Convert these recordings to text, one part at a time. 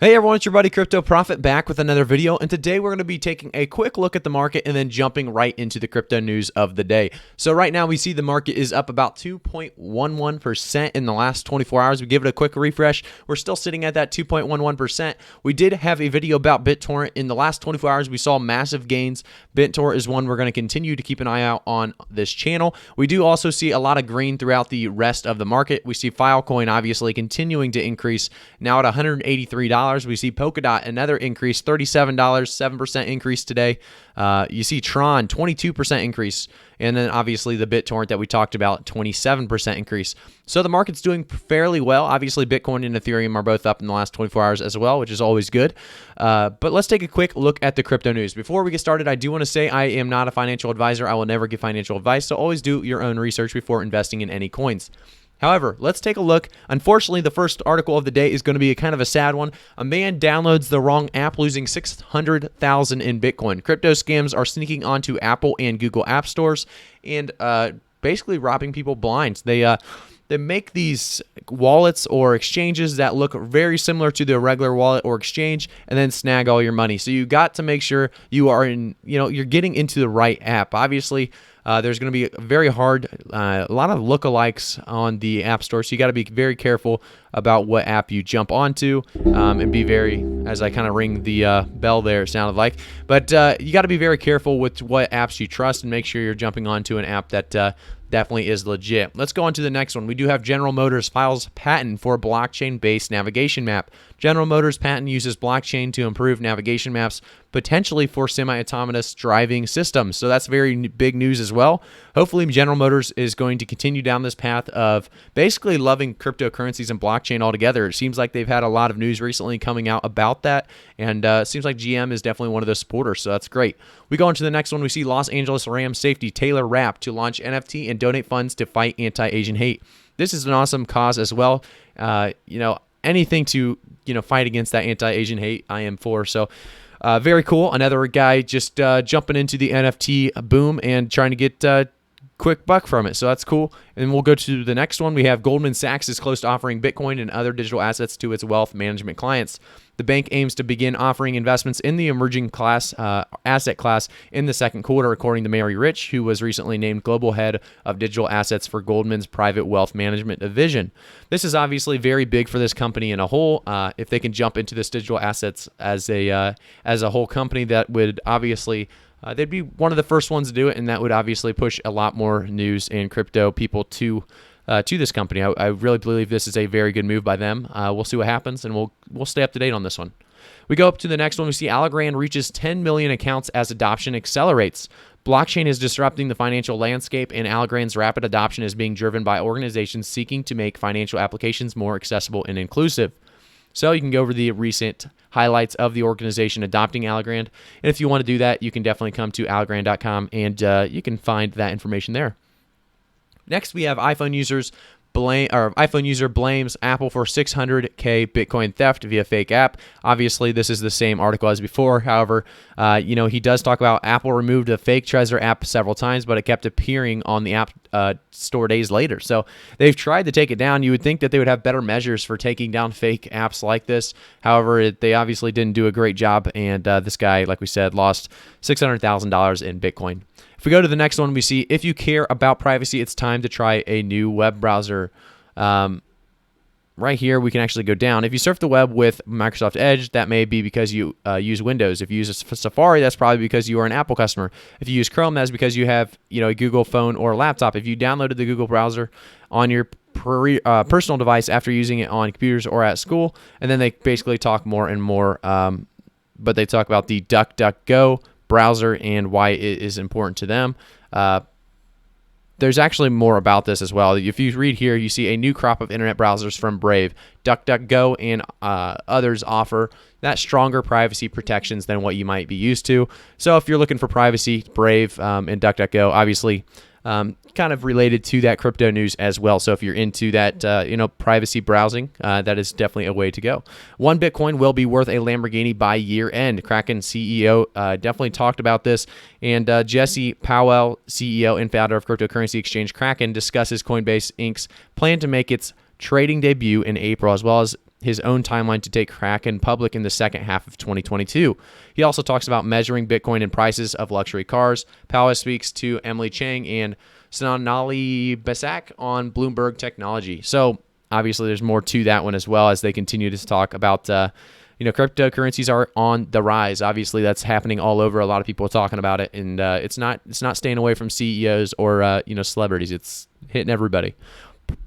Hey everyone, it's your buddy Crypto Profit back with another video, and today we're going to be taking a quick look at the market and then jumping right into the crypto news of the day. So right now we see the market is up about 2.11% in the last 24 hours. We give it a quick refresh. We're still sitting at that 2.11%. We did have a video about BitTorrent. In the last 24 hours, we saw massive gains. BitTorrent is one we're going to continue to keep an eye out on this channel. We do also see a lot of green throughout the rest of the market. We see Filecoin obviously continuing to increase, now at $183. We see Polkadot, another increase, $37, 7% increase today. You see Tron, 22% increase. And then obviously the BitTorrent that we talked about, 27% increase. So the market's doing fairly well. Obviously Bitcoin and Ethereum are both up in the last 24 hours as well, which is always good. But let's take a quick look at the crypto news. Before we get started, I do want to say I am not a financial advisor. I will never give financial advice. So always do your own research before investing in any coins. However, let's take a look. Unfortunately, the first article of the day is going to be kind of a sad one. A man downloads the wrong app, losing $600,000 in Bitcoin. Crypto scams are sneaking onto Apple and Google app stores and basically robbing people blind. They make these wallets or exchanges that look very similar to the regular wallet or exchange and then snag all your money. So you got to make sure you are you're getting into the right app. Obviously, there's going to be very hard, a lot of lookalikes on the app store. So you got to be very careful about what app you jump onto and be very, as I kind of ring the bell there, it sounded like. But you got to be very careful with what apps you trust and make sure you're jumping onto an app that definitely is legit. Let's go on to the next one. We do have General Motors files patent for blockchain-based navigation map. General Motors patent uses blockchain to improve navigation maps, potentially for semi-autonomous driving systems. So that's very big news as well. Hopefully General Motors is going to continue down this path of basically loving cryptocurrencies and blockchain altogether. It seems like they've had a lot of news recently coming out about that, and it seems like GM is definitely one of those supporters, so that's great. We go into the next one. We see Los Angeles LARAM Safety Taylor Rapp to launch NFT and donate funds to fight anti-Asian hate. This is an awesome cause as well. Anything to fight against that anti-Asian hate, I am for. So very cool. Another guy just jumping into the NFT boom and trying to get quick buck from it. So that's cool. And we'll go to the next one. We have Goldman Sachs is close to offering Bitcoin and other digital assets to its wealth management clients. The bank aims to begin offering investments in the emerging asset class in the second quarter, according to Mary Rich, who was recently named global head of digital assets for Goldman's private wealth management division. This is obviously very big for this company in a whole. If they can jump into this digital assets as a whole company, that would obviously they'd be one of the first ones to do it, and that would obviously push a lot more news and crypto people to this company. I really believe this is a very good move by them. We'll see what happens, and we'll stay up to date on this one. We go up to the next one. We see Algran reaches 10 million accounts as adoption accelerates. Blockchain is disrupting the financial landscape, and Algran's rapid adoption is being driven by organizations seeking to make financial applications more accessible and inclusive. So you can go over the recent highlights of the organization adopting Algran. And if you want to do that, you can definitely come to algran.com and you can find that information there. Next, we have iPhone user blames Apple for 600K Bitcoin theft via fake app. Obviously, this is the same article as before. However, he does talk about Apple removed the fake Trezor app several times, but it kept appearing on the app store days later. So they've tried to take it down. You would think that they would have better measures for taking down fake apps like this. However, they obviously didn't do a great job, and this guy, like we said, lost $600,000 in Bitcoin. If we go to the next one, we see if you care about privacy, it's time to try a new web browser. Right here, we can actually go down. If you surf the web with Microsoft Edge, that may be because you use Windows. If you use Safari, that's probably because you are an Apple customer. If you use Chrome, that's because you have a Google phone or a laptop. If you downloaded the Google browser on your personal device after using it on computers or at school, and then they basically talk more and more, but they talk about the DuckDuckGo browser and why it is important to them. There's actually more about this as well. If you read here, you see a new crop of internet browsers from Brave. DuckDuckGo and others offer that stronger privacy protections than what you might be used to. So if you're looking for privacy, Brave and DuckDuckGo, obviously kind of related to that crypto news as well. So if you're into that, privacy browsing, that is definitely a way to go. One Bitcoin will be worth a Lamborghini by year end. Kraken CEO definitely talked about this. And Jesse Powell, CEO and founder of cryptocurrency exchange Kraken, discusses Coinbase Inc.'s plan to make its trading debut in April, as well as his own timeline to take Kraken public in the second half of 2022. He also talks about measuring Bitcoin in prices of luxury cars. Powell speaks to Emily Chang and Sonali Basak on Bloomberg Technology. So obviously there's more to that one as well, as they continue to talk about cryptocurrencies are on the rise. Obviously that's happening all over. A lot of people are talking about it, and it's not staying away from CEOs or celebrities. It's hitting everybody.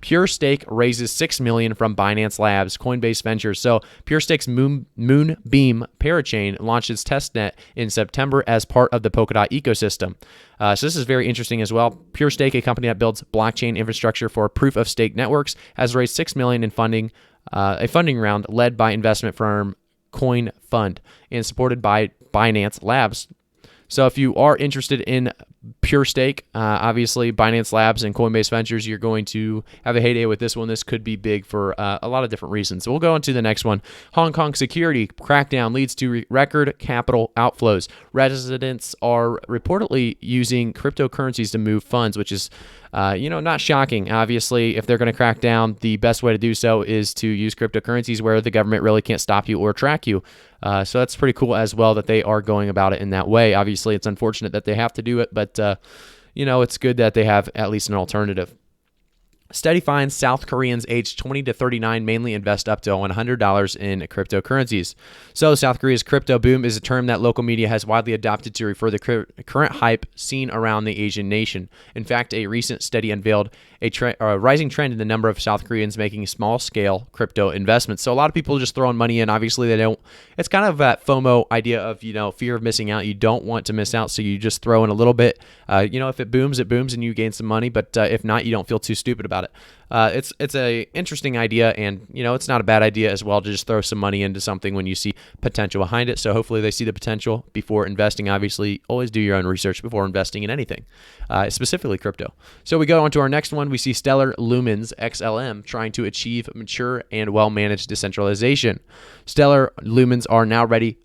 Pure Stake raises $6 million from Binance Labs, Coinbase Ventures. So Pure Stake's Moonbeam parachain launched its testnet in September as part of the Polkadot ecosystem. So this is very interesting as well. Pure Stake, a company that builds blockchain infrastructure for proof-of-stake networks, has raised $6 million in funding, a funding round led by investment firm Coin Fund and supported by Binance Labs. So if you are interested in Pure Stake, obviously Binance Labs and Coinbase Ventures, you're going to have a heyday with this one. This could be big for a lot of different reasons. So we'll go on to the next one. Hong Kong security crackdown leads to record capital outflows. Residents are reportedly using cryptocurrencies to move funds, which is not shocking. Obviously, if they're going to crack down, the best way to do so is to use cryptocurrencies where the government really can't stop you or track you. So that's pretty cool as well that they are going about it in that way. Obviously, it's unfortunate that they have to do it, but it's good that they have at least an alternative. Study finds South Koreans aged 20 to 39 mainly invest up to $100 in cryptocurrencies. So South Korea's crypto boom is a term that local media has widely adopted to refer to the current hype seen around the Asian nation. In fact, a recent study unveiled a rising trend in the number of South Koreans making small-scale crypto investments. So a lot of people just throwing money in. Obviously, they don't. It's kind of that FOMO idea of fear of missing out. You don't want to miss out, so you just throw in a little bit. If it booms, and you gain some money. But if not, you don't feel too stupid about it. It's a interesting idea, and it's not a bad idea as well to just throw some money into something when you see potential behind it. So hopefully they see the potential before investing. Obviously, always do your own research before investing in anything, specifically crypto. So we go on to our next one. We see Stellar Lumens XLM trying to achieve mature and well-managed decentralization. Stellar Lumens are now ready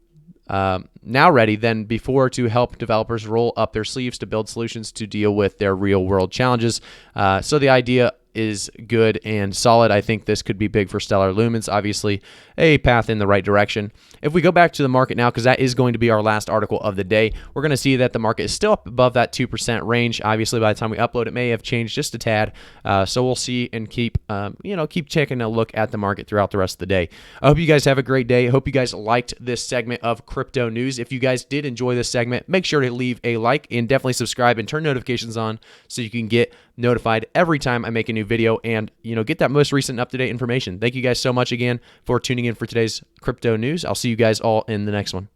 than before to help developers roll up their sleeves to build solutions to deal with their real-world challenges. So the idea is good and solid. I think this could be big for Stellar Lumens. Obviously, a path in the right direction. If we go back to the market now, because that is going to be our last article of the day, we're going to see that the market is still up above that 2% range. Obviously, by the time we upload, it may have changed just a tad. So we'll see and keep taking a look at the market throughout the rest of the day. I hope you guys have a great day. I hope you guys liked this segment of crypto news. If you guys did enjoy this segment, make sure to leave a like and definitely subscribe and turn notifications on so you can get notified every time I make a new video and get that most recent up-to-date information. Thank you guys so much again for tuning in for today's crypto news. I'll see you guys all in the next one.